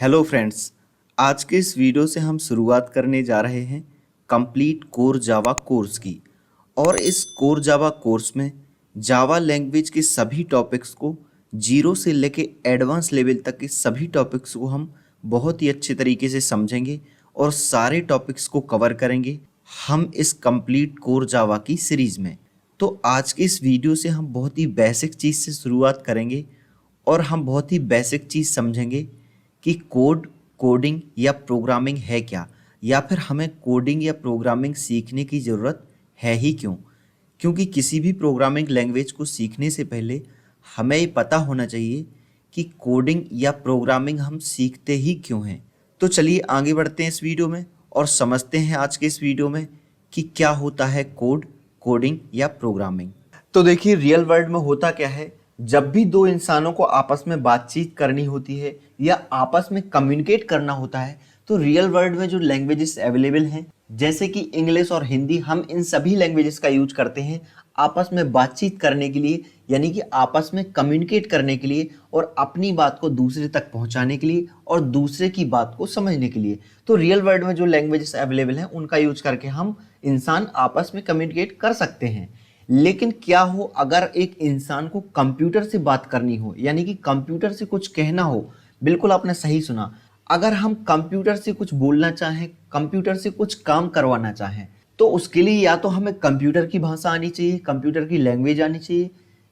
Hello friends. आज के इस वीडियो से हम शुरुआत करने जा रहे हैं कंप्लीट कोर जावा कोर्स की। और इस कोर जावा कोर्स में जावा लैंग्वेज के सभी टॉपिक्स को जीरो से लेके एडवांस लेवल तक के सभी टॉपिक्स को हम बहुत ही अच्छे तरीके से समझेंगे और सारे टॉपिक्स को कवर करेंगे हम इस कंप्लीट कोर जावा की सीरीज़ में। तो आज के इस वीडियो से हम बहुत ही बेसिक चीज़ से शुरुआत करेंगे और हम बहुत ही बेसिक चीज़ समझेंगे कि कोडिंग या प्रोग्रामिंग है क्या, या फिर हमें कोडिंग या प्रोग्रामिंग सीखने की ज़रूरत है ही क्यों। क्योंकि किसी भी प्रोग्रामिंग लैंग्वेज को सीखने से पहले हमें ये पता होना चाहिए कि कोडिंग या प्रोग्रामिंग हम सीखते ही क्यों हैं। तो चलिए आगे बढ़ते हैं इस वीडियो में और समझते हैं आज के इस वीडियो में कि क्या होता है कोडिंग या प्रोग्रामिंग। तो देखिए, रियल वर्ल्ड में होता क्या है, जब भी दो इंसानों को आपस में बातचीत करनी होती है या आपस में कम्युनिकेट करना होता है, तो रियल वर्ल्ड में जो लैंग्वेजेस अवेलेबल हैं जैसे कि इंग्लिश और हिंदी, हम इन सभी लैंग्वेजेस का यूज करते हैं आपस में बातचीत करने के लिए, यानी कि आपस में कम्युनिकेट करने के लिए और अपनी बात को दूसरे तक पहुंचाने के लिए और दूसरे की बात को समझने के लिए। तो रियल वर्ल्ड में जो लैंग्वेजेस अवेलेबल हैं उनका यूज करके हम इंसान आपस में कम्युनिकेट कर सकते हैं। लेकिन क्या हो अगर एक इंसान को कंप्यूटर से बात करनी हो, यानी कि कंप्यूटर से कुछ कहना हो। बिल्कुल आपने सही सुना, अगर हम कंप्यूटर से कुछ बोलना चाहें, कंप्यूटर से कुछ काम करवाना चाहें, तो उसके लिए या तो हमें कंप्यूटर की भाषा आनी चाहिए, कंप्यूटर की लैंग्वेज आनी चाहिए,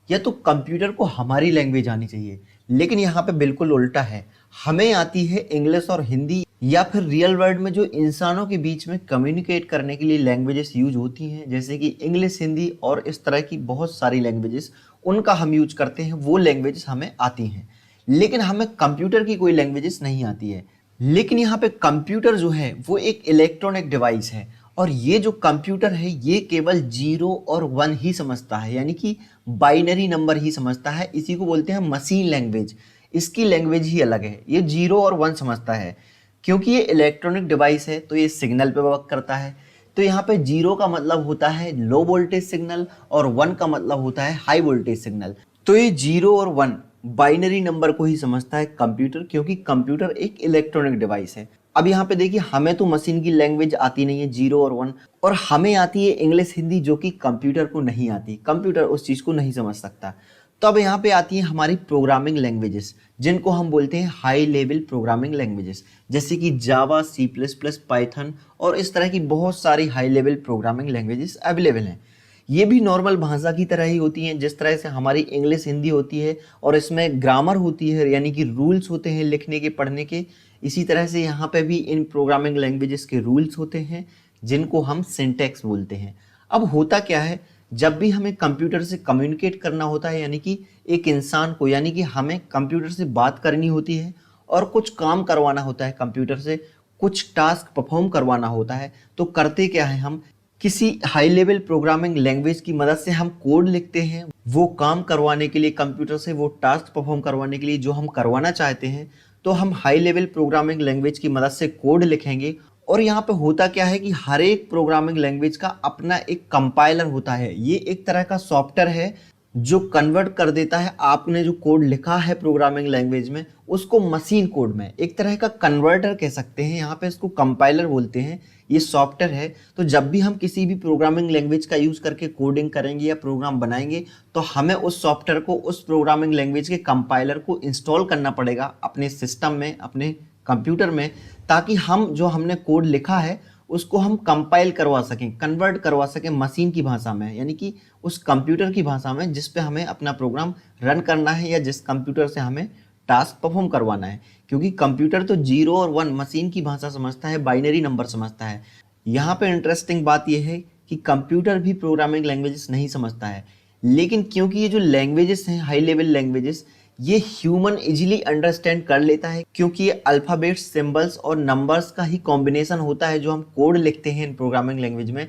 या तो कंप्यूटर को हमारी लैंग्वेज आनी चाहिए। लेकिन यहाँ पे बिल्कुल उल्टा है, हमें आती है इंग्लिश और हिंदी, या फिर रियल वर्ल्ड में जो इंसानों के बीच में कम्युनिकेट करने के लिए लैंग्वेजेस यूज होती हैं जैसे कि इंग्लिश, हिंदी और इस तरह की बहुत सारी लैंग्वेजेस, उनका हम यूज करते हैं, वो लैंग्वेजेस हमें आती हैं। लेकिन हमें कंप्यूटर की कोई लैंग्वेजेस नहीं आती है। लेकिन यहाँ पे कंप्यूटर जो है वो एक इलेक्ट्रॉनिक डिवाइस है और ये जो कंप्यूटर है ये केवल 0 और 1 ही समझता है, यानी कि बाइनरी नंबर ही समझता है। इसी को बोलते हैं मशीन लैंग्वेज। इसकी लैंग्वेज ही अलग है, ये 0 और 1 समझता है। क्योंकि ये इलेक्ट्रॉनिक डिवाइस है तो ये सिग्नल पे वर्क करता है। तो यहाँ पे 0 का मतलब होता है लो वोल्टेज सिग्नल और 1 का मतलब होता है हाई वोल्टेज सिग्नल। तो ये 0 और 1 बाइनरी नंबर को ही समझता है कंप्यूटर, क्योंकि कंप्यूटर एक इलेक्ट्रॉनिक डिवाइस है। अब यहाँ पे देखिए, हमें तो मशीन की लैंग्वेज आती नहीं है 0 और 1, और हमें आती है इंग्लिश, हिंदी, जो कि कंप्यूटर को नहीं आती। कंप्यूटर उस चीज़ को नहीं समझ सकता। तो अब यहाँ पे आती है हमारी प्रोग्रामिंग लैंग्वेजेस, जिनको हम बोलते हैं हाई लेवल प्रोग्रामिंग लैंग्वेजेस, जैसे कि जावा, C++, पाइथन और इस तरह की बहुत सारी high level programming languages available हैं। ये भी नॉर्मल भाषा की तरह ही होती हैं, जिस तरह से हमारी इंग्लिश, हिंदी होती है और इसमें ग्रामर होती है, यानी कि रूल्स होते हैं लिखने के, पढ़ने के। इसी तरह से यहाँ पे भी इन प्रोग्रामिंग लैंग्वेजेस के रूल्स होते हैं जिनको हम सिंटैक्स बोलते हैं। अब होता क्या है, जब भी हमें कंप्यूटर से कम्युनिकेट करना होता है, यानी कि एक इंसान को, यानी कि हमें कंप्यूटर से बात करनी होती है और कुछ काम करवाना होता है कंप्यूटर से, कुछ टास्क परफॉर्म करवाना होता है, तो करते क्या है, हम किसी हाई लेवल प्रोग्रामिंग लैंग्वेज की मदद से हम कोड लिखते हैं वो काम करवाने के लिए, कंप्यूटर से वो टास्क परफॉर्म करवाने के लिए जो हम करवाना चाहते हैं। तो हम हाई लेवल प्रोग्रामिंग लैंग्वेज की मदद से कोड लिखेंगे। और यहाँ पे होता क्या है कि हर एक प्रोग्रामिंग लैंग्वेज का अपना एक कंपाइलर होता है। ये एक तरह का सॉफ्टवेयर है जो कन्वर्ट कर देता है आपने जो कोड लिखा है प्रोग्रामिंग लैंग्वेज में, उसको मशीन कोड में। एक तरह का कन्वर्टर कह सकते हैं, यहाँ पे इसको कंपाइलर बोलते हैं। ये सॉफ्टवेयर है। तो जब भी हम किसी भी प्रोग्रामिंग लैंग्वेज का यूज करके कोडिंग करेंगे या प्रोग्राम बनाएंगे, तो हमें उस सॉफ्टवेयर को, उस प्रोग्रामिंग लैंग्वेज के कंपाइलर को इंस्टॉल करना पड़ेगा अपने सिस्टम में, अपने कंप्यूटर में, ताकि हम जो हमने कोड लिखा है उसको हम कंपाइल करवा सकें, कन्वर्ट करवा सकें मशीन की भाषा में, यानी कि उस कंप्यूटर की भाषा में जिस पे हमें अपना प्रोग्राम रन करना है या जिस कंप्यूटर से हमें टास्क परफॉर्म करवाना है। क्योंकि कंप्यूटर तो 0 और 1 मशीन की भाषा समझता है, बाइनरी नंबर समझता है। यहाँ पे इंटरेस्टिंग बात यह है कि कंप्यूटर भी प्रोग्रामिंग लैंग्वेजेस नहीं समझता है। लेकिन क्योंकि ये जो लैंग्वेजेस हैं, हाई लेवल लैंग्वेजेस, ये ह्यूमन इजीली अंडरस्टैंड कर लेता है, क्योंकि ये अल्फ़ाबेट्स, सिंबल्स और नंबर्स का ही कॉम्बिनेशन होता है जो हम कोड लिखते हैं इन प्रोग्रामिंग लैंग्वेज में।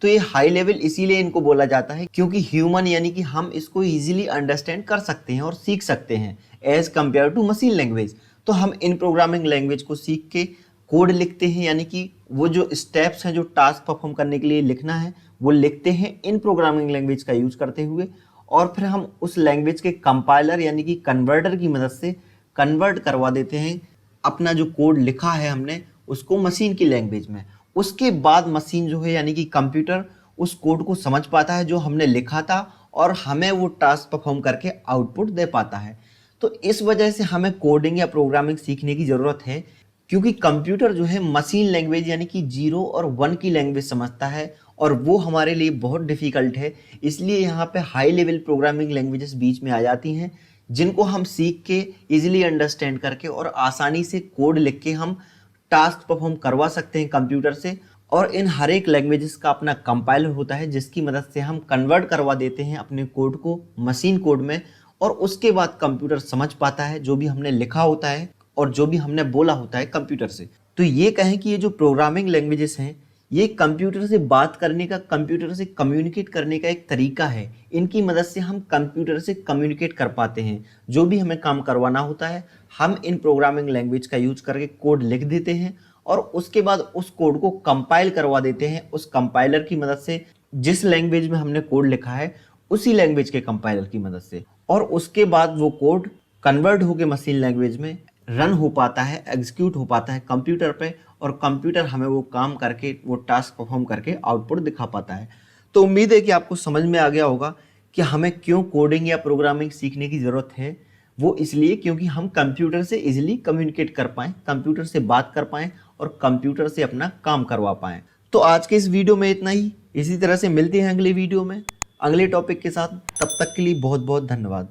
तो ये हाई लेवल इसीलिए इनको बोला जाता है क्योंकि ह्यूमन, यानी कि हम इसको इजीली अंडरस्टैंड कर सकते हैं और सीख सकते हैं as compare to machine language. तो हम इन प्रोग्रामिंग लैंग्वेज को सीख के कोड लिखते हैं, यानी कि वो जो स्टेप्स हैं जो टास्क परफॉर्म करने के लिए लिखना है वो लिखते हैं इन प्रोग्रामिंग लैंग्वेज का यूज करते हुए। और फिर हम उस लैंग्वेज के कंपाइलर यानी कि कन्वर्टर की मदद से कन्वर्ट करवा देते हैं अपना जो कोड लिखा है हमने उसको मशीन की लैंग्वेज में, उसके बाद मशीन जो है यानी कि कंप्यूटर उस कोड को समझ पाता है जो हमने लिखा था और हमें वो टास्क परफॉर्म करके आउटपुट दे पाता है। तो इस वजह से हमें कोडिंग या प्रोग्रामिंग सीखने की ज़रूरत है, क्योंकि कंप्यूटर जो है मशीन लैंग्वेज यानी कि 0 और 1 की लैंग्वेज समझता है और वो हमारे लिए बहुत डिफ़िकल्ट है। इसलिए यहाँ पे हाई लेवल प्रोग्रामिंग लैंग्वेजेस बीच में आ जाती हैं, जिनको हम सीख के ईजिली अंडरस्टैंड करके और आसानी से कोड लिख के हम टास्क परफॉर्म करवा सकते हैं कंप्यूटर से। और इन हर एक लैंग्वेजेस का अपना कंपाइलर होता है जिसकी मदद से हम कन्वर्ट करवा देते हैं अपने कोड को मशीन कोड में, और उसके बाद कंप्यूटर समझ पाता है जो भी हमने लिखा होता है और जो भी हमने बोला होता है कंप्यूटर से। तो ये कहें कि ये जो प्रोग्रामिंग लैंग्वेजेस हैं ये कंप्यूटर से बात करने का, कंप्यूटर से कम्युनिकेट करने का एक तरीका है। इनकी मदद से हम कंप्यूटर से कम्युनिकेट कर पाते हैं। जो भी हमें काम करवाना होता है हम इन प्रोग्रामिंग लैंग्वेज का यूज करके कोड लिख देते हैं और उसके बाद उस कोड को कंपाइल करवा देते हैं उस कंपाइलर की मदद से, जिस लैंग्वेज में हमने कोड लिखा है उसी लैंग्वेज के कंपाइलर की मदद से। और उसके बाद वो कोड कन्वर्ट होकर मशीन लैंग्वेज में रन हो पाता है, एग्जीक्यूट हो पाता है कंप्यूटर पे, और कंप्यूटर हमें वो काम करके, वो टास्क परफॉर्म करके आउटपुट दिखा पाता है। तो उम्मीद है कि आपको समझ में आ गया होगा कि हमें क्यों कोडिंग या प्रोग्रामिंग सीखने की ज़रूरत है। वो इसलिए क्योंकि हम कंप्यूटर से इजीली कम्युनिकेट कर पाएँ, कंप्यूटर से बात कर पाएँ और कंप्यूटर से अपना काम करवा पाएँ। तो आज के इस वीडियो में इतना ही। इसी तरह से मिलते हैं अगले वीडियो में अगले टॉपिक के साथ। तब तक के लिए बहुत बहुत धन्यवाद।